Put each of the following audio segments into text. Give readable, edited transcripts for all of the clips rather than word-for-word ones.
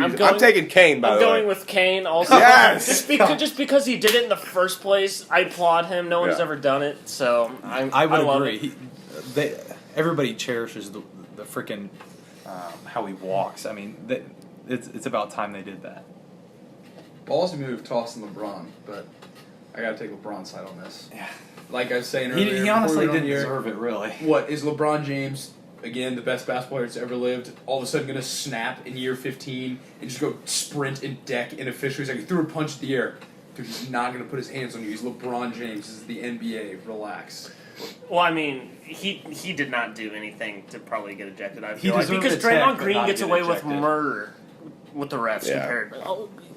I'm taking Kane, by the way. I'm going with Kane also. Yes! Just because he did it in the first place, I applaud him. No one's ever done it, so I would love agree. Everybody cherishes the freaking how he walks. I mean, it's about time they did that. Ballsy move tossing LeBron, but I got to take LeBron's side on this. Yeah. Like I was saying earlier, He honestly before we went on didn't the air, deserve it, really. What is LeBron James, again, the best basketball player that's ever lived, all of a sudden going to snap in year 15 and just go sprint and deck in official? He's like, he threw a punch in the air. Dude, he's not going to put his hands on you. He's LeBron James. This is the NBA. Relax. Well, I mean, he did not do anything to probably get ejected. I He feel like deserved because the tech, Draymond but Green not gets get away with ejected. murder with the refs Yeah. compared.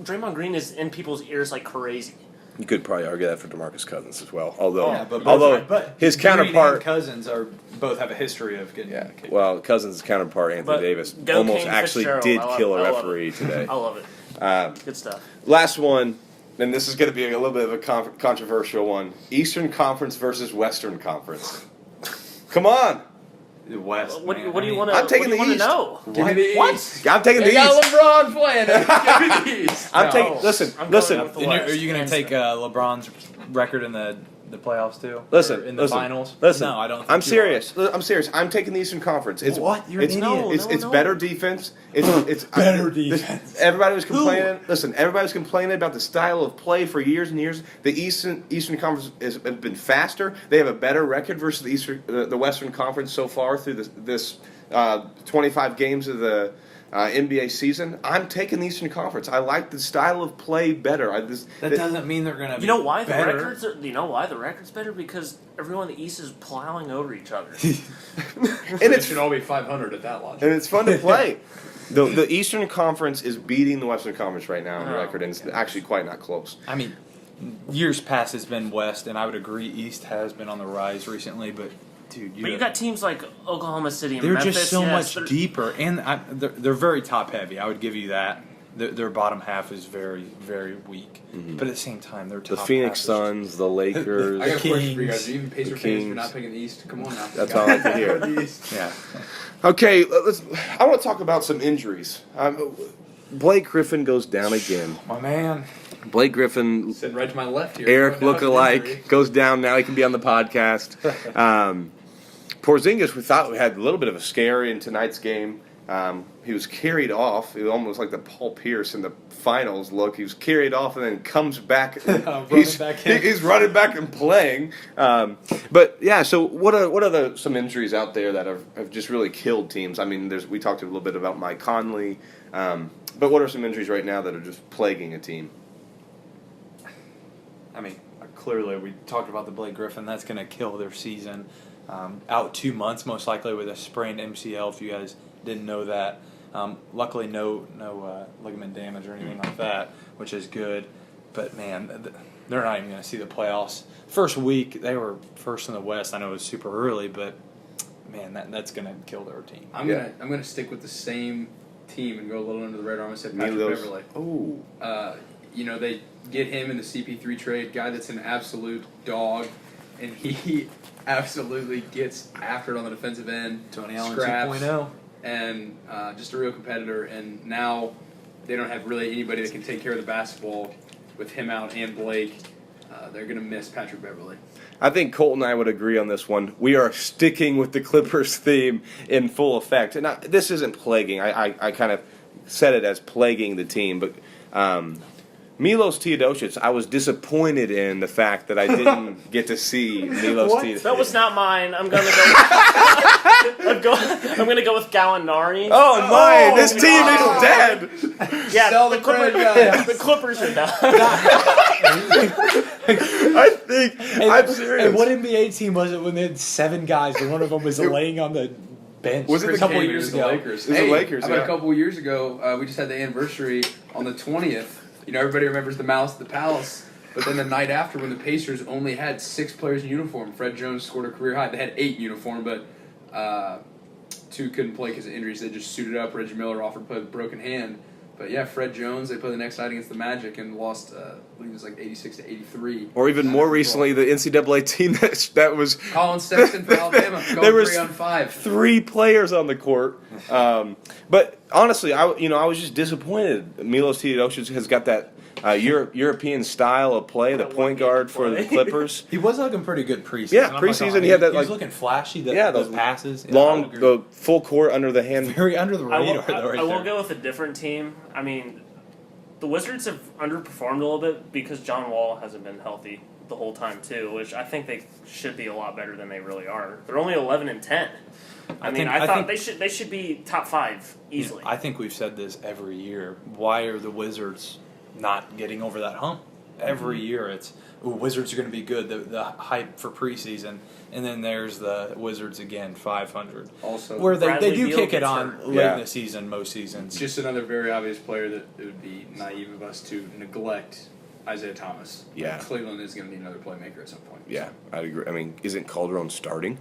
Draymond Green is in people's ears like crazy. You could probably argue that for DeMarcus Cousins as well. Although, Yeah, but his Green counterpart, and Cousins both have a history of getting kicked. well, Cousins' counterpart Anthony But Davis go almost King actually Fitzgerald. did I love- kill I a love referee it. today. I love it. Good stuff. Last one, and this is going to be a little bit of a controversial one: Eastern Conference versus Western Conference. Come on, The West. What man. do you want I'm taking the to East. know? Give me the What? East. I'm taking They the got East. LeBron playing. Give me the East. I'm No. taking. Listen, I'm going listen. with the And West. are you going Hands to take down. LeBron's record in the playoffs too? Listen, Or in the listen, finals? Listen, No, I don't. Think I'm you serious. I'm serious. I'm taking the Eastern Conference. It's What? You're it's an idiot. No, it's no. better defense. It's Better defense. Everybody was complaining. Listen, everybody was complaining about the style of play for years and years. The Eastern Conference has been faster. They have a better record versus the Western Conference so far through this 25 games of the NBA season. I'm taking the Eastern Conference. I like the style of play better. That doesn't mean they're going to. You know why the better. records? You know why the records better? Because everyone in the East is plowing over each other. and It it's should all be 500 at that logic. and it's fun to play. The Eastern Conference is beating the Western Conference right now in the Oh, record, and it's actually quite not close. I mean, years past has been West, and I would agree East has been on the rise recently. But dude, But you got teams like Oklahoma City and they're Memphis. just so yes, much they're- deeper, and they're very top heavy. I would give you that. Their bottom half is very, very weak, but at the same time, they're The top Phoenix half is- Suns, the Lakers. I got a question for you guys. Kings. Are you even Pacer The fans for Kings. not picking the East? Come on now. That's all I like to hear. The East. Yeah, Okay, I want to talk about some injuries. Blake Griffin goes down again. my man. Blake Griffin, Sitting right to my left here. Eric Going down with an injury. lookalike, goes down. Now he can be on the podcast. Porzingis, we thought we had a little bit of a scare in tonight's game. He was carried off. It was almost like the Paul Pierce in the finals look. He was carried off and then comes back. Back in. He's running back and playing. But yeah, so what are some injuries out there that have just really killed teams? I mean, we talked a little bit about Mike Conley, but what are some injuries right now that are just plaguing a team? I mean, clearly we talked about the Blake Griffin. That's going to kill their season. Out 2 months, most likely with a sprained MCL. If you guys didn't know that, luckily no ligament damage or anything like that, which is good. But man, they're not even going to see the playoffs. First week they were first in the West. I know it was super early, but man, that's going to kill their team. I'm gonna stick with the same team and go a little under the radar. I'm gonna say Patrick Milos. Beverley. Oh, They get him in the CP3 trade, guy that's an absolute dog, and he absolutely gets after it on the defensive end. Tony Allen scraps, 2.0. and just a real competitor. And now they don't have really anybody that can take care of the basketball with him out and Blake. They're going to miss Patrick Beverley. I think Colt and I would agree on this one. We are sticking with the Clippers theme in full effect. And this isn't plaguing. I kind of said it as plaguing the team. But Milos Teodosic, I was disappointed in the fact that I didn't get to see Milos Teodosic. That was not mine. I'm gonna go. I'm gonna go with Gallinari. Oh, my! This team is dead! yeah, Sell the credit, guys. The Clippers are done. I think... I'm serious. And what NBA team was it when they had 7 guys and one of them was laying on the bench? Was it a the couple Kings? years It was ago? the Lakers. It was the Lakers, How about yeah. a couple of years ago, we just had the anniversary on the 20th. Everybody remembers the Malice at the Palace. But then the night after, when the Pacers only had 6 players in uniform, Fred Jones scored a career high. They had 8 in uniform, but 2 couldn't play because of injuries. They just suited up. Reggie Miller offered to play with a broken hand. But yeah, Fred Jones, they play the next night against the Magic and lost, I believe it was like 86-83. Or even more recently, the NCAA team that was Colin Sexton for Alabama, There going was 3-on-5. 3 players on the court. But honestly, I was just disappointed. Milos Teodosic has got that European style of play, the That point one-handed guard for play. the Clippers. He was looking pretty good preseason. Yeah, I'm not gonna preseason, lie. he had that, He was like- looking flashy. Those those passes, Yeah, I Long, would agree. the full court under the hand. Very under the I radar, will, though, right I will there. go with a different team. I mean, the Wizards have underperformed a little bit because John Wall hasn't been healthy the whole time too, which I think they should be a lot better than they really are. They're only 11-10. I mean, I thought they should be top 5 easily. I think we've said this every year. Why are the Wizards not getting over that hump? Every year it's, ooh, Wizards are going to be good, the hype for preseason, and then there's the Wizards again, 500. Also, Where they Bradley do Beal kick it gets on hurt. late Yeah. in the season, most seasons. just another very obvious player that it would be naive of us to neglect, Isaiah Thomas. Yeah. Cleveland is going to need another playmaker at some point. Yeah, I'd agree. I mean, isn't Calderon starting?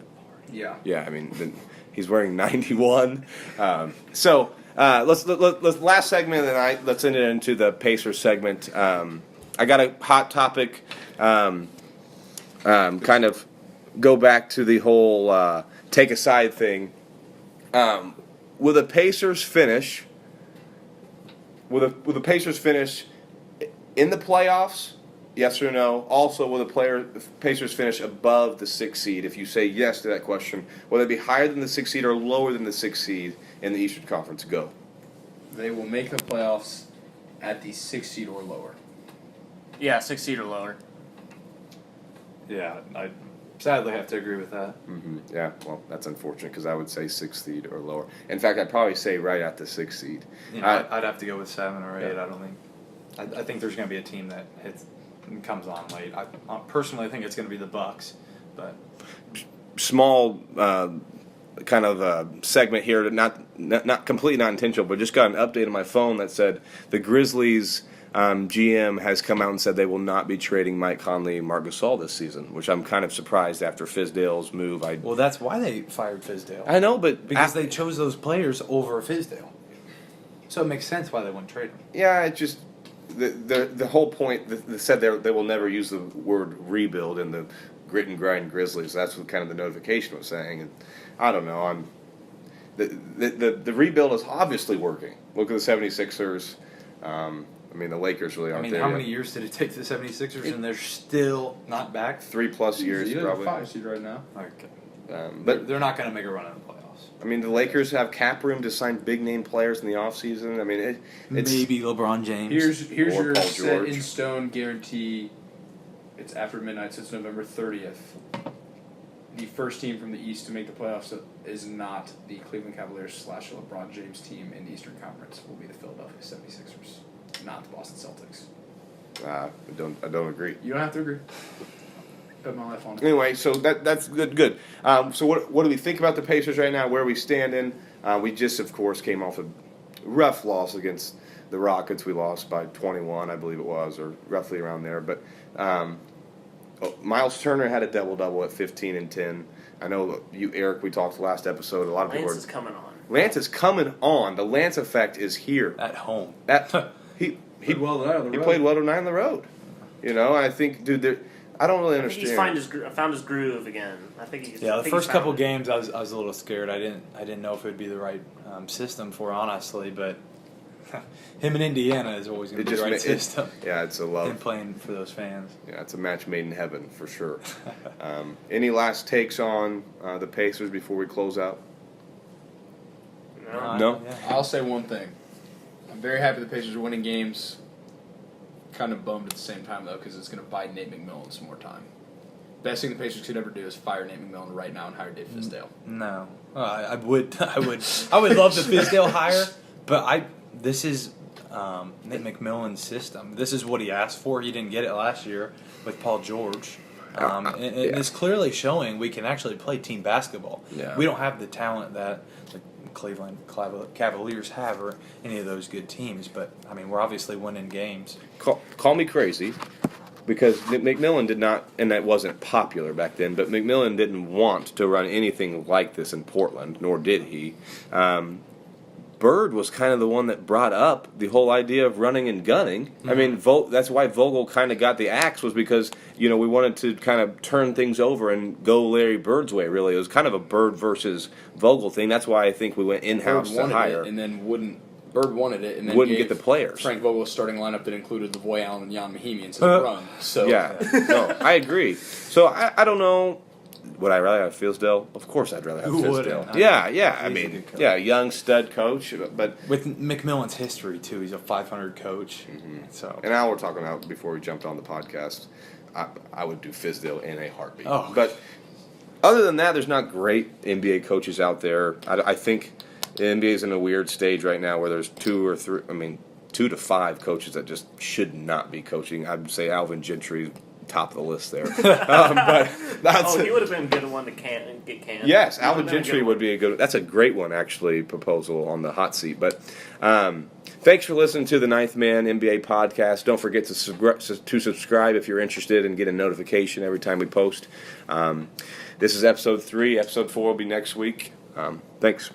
Yeah. Yeah, I mean, he's wearing 91. Let's last segment of the night. Let's end it into the Pacers segment. I got a hot topic. Kind of go back to the whole take a side thing. Will the Pacers finish? Will the Pacers finish in the playoffs? Yes or no? Also, will the Pacers finish above the 6th seed? If you say yes to that question, will they be higher than the 6th seed or lower than the 6th seed in the Eastern Conference? Go. They will make the playoffs at the 6th seed or lower. Yeah, 6 seed or lower. Yeah, I sadly have to agree with that. Mm-hmm. Yeah, well, that's unfortunate because I would say 6th seed or lower. In fact, I'd probably say right at the 6th seed. You know, I'd have to go with 7 or 8. Yeah. I don't think. I think there's going to be a team that hits and comes on late. I personally think it's going to be the Bucks, but Small kind of segment here, not completely not intentional, but just got an update on my phone that said the Grizzlies GM has come out and said they will not be trading Mike Conley and Marc Gasol this season, which I'm kind of surprised after Fizdale's move. well, that's why they fired Fizdale. I know, but Because they chose those players over Fizdale. So it makes sense why they wouldn't trade him. yeah, it just the whole point. They said they will never use the word rebuild in the grit and grind Grizzlies. That's what kind of the notification was saying, and I don't know. The rebuild is obviously working. Look at the 76ers. I mean, the Lakers really I aren't mean, there how yet. many years did it take the 76ers and they're still not back? 3+ years, They're probably. the 5 seed right now. Okay. But But they're not going to make a run in the playoffs. I mean, the Lakers have cap room to sign big name players in the offseason. I mean, it's Maybe LeBron James. Here's Or your Paul set George. in stone guarantee. It's after midnight, so it's November 30th. The first team from the East to make the playoffs is not the Cleveland Cavaliers / LeBron James team in the Eastern Conference. Will be the Philadelphia 76ers, not the Boston Celtics. I don't agree. You don't have to agree. Put my life on it. Anyway, so that's good. So what do we think about the Pacers right now? Where are we standing? We just, of course, came off a rough loss against the Rockets. We lost by 21, I believe it was, or roughly around there. But Miles Turner had a double-double at 15 and 10. I know you, Eric, we talked last episode. A lot of Lance people is coming on. Lance is coming on. The Lance effect is here. At home. He Played well tonight on the he road. played well tonight on the road. You know, I think, dude, I don't really I think he's understand. found his groove again. I think he's. Yeah, I the think first he's couple found it. games, I was a little scared. I didn't know if it would be the right system for, honestly, but him in Indiana is always going to be the right system. Yeah, it's a Him love. playing for those fans. Yeah, it's a match made in heaven for sure. Any last takes on the Pacers before we close out? No? Yeah. I'll say one thing. I'm very happy the Pacers are winning games. Kind of bummed at the same time, though, because it's going to buy Nate McMillan some more time. Best thing the Pacers could ever do is fire Nate McMillan right now and hire Dave Fizdale. No, I would love the Fizdale hire, but this is Nate McMillan's system. This is what he asked for. He didn't get it last year with Paul George. And it's clearly showing we can actually play team basketball. Yeah. We don't have the talent that the Cleveland Cavaliers have or any of those good teams, but I mean we're obviously winning games. Call me crazy, because McMillan did not, and that wasn't popular back then, but McMillan didn't want to run anything like this in Portland, nor did he. Bird was kind of the one that brought up the whole idea of running and gunning. I mean, that's why Vogel kind of got the axe, was because, we wanted to kind of turn things over and go Larry Bird's way, really. It was kind of a Bird versus Vogel thing. That's why I think we went in-house to hire. And then Bird wanted it, and then Wouldn't gave get the players. Frank Vogel a starting lineup that included Lavoy Allen and Jan Mahimi instead of run. So Yeah, no, I agree. So I don't know. Would I rather have Fizdale? Of course, I'd rather have Who Fizdale. wouldn't? Yeah. He's I a mean, good coach. yeah, young stud coach, but. With McMillan's history too, he's a 500 coach. So And now we're talking about before we jumped on the podcast. I would do Fizdale in a heartbeat. Oh. But other than that, there's not great NBA coaches out there. I think the NBA is in a weird stage right now where there's 2 to 5 coaches that just should not be coaching. I'd say Alvin Gentry, top of the list there. But that's he would have been a good one to get canned. Yes, He Alvin would've been a Gentry good would be a good. That's a great one, actually. Proposal on the hot seat. But thanks for listening to the Ninth Man NBA podcast. Don't forget to subscribe if you're interested and get a notification every time we post. This is episode 3. Episode 4 will be next week. Thanks.